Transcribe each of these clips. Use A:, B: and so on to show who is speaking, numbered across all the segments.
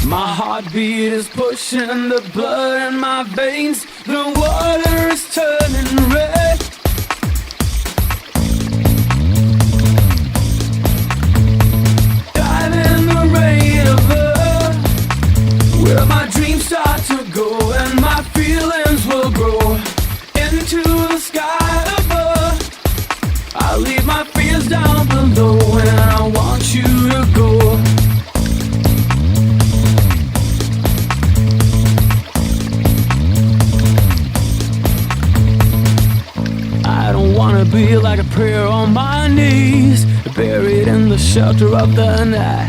A: My heartbeat is pushing the blood in my veins. The water is turning red. Dive in the rain of love, where my dreams start to go and my feelings will grow into the sky above. I'll leave my fears down below and I want you to go. I don't wanna be like a prayer on my knees, buried in the shelter of the night.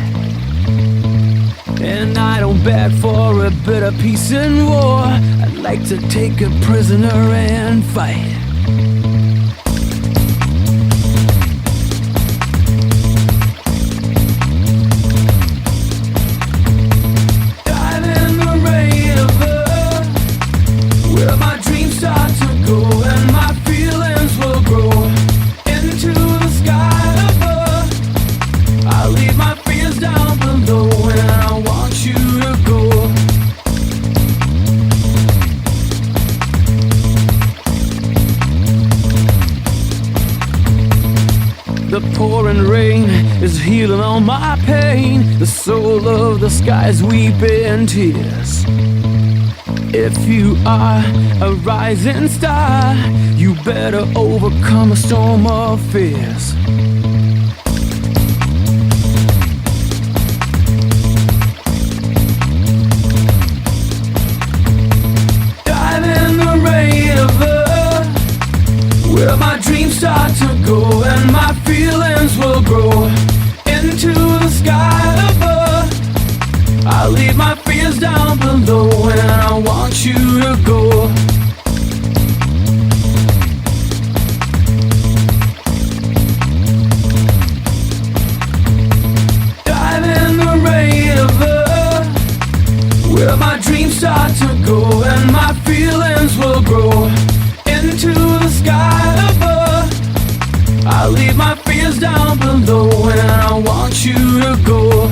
A: And I don't beg for a bit of peace and war. I'd like to take a prisoner and fight. Dive in the rain of love, where my dreams start to go and my feelings will grow into the sky above. I'll leave my fears down below and I want you to go. The pouring rain is healing all my pain. The soul of the sky is weeping tears. If you are a rising star, you better overcome a storm of fears. Dive in the rain of love, where my dreams start to go and my feelings will grow into the sky above. I'll leave my fears down below and I want you to go. Dive in the rain of love, where my dreams start to go and my feelings will grow into the sky above. I'll leave my fears down below and I want you to go.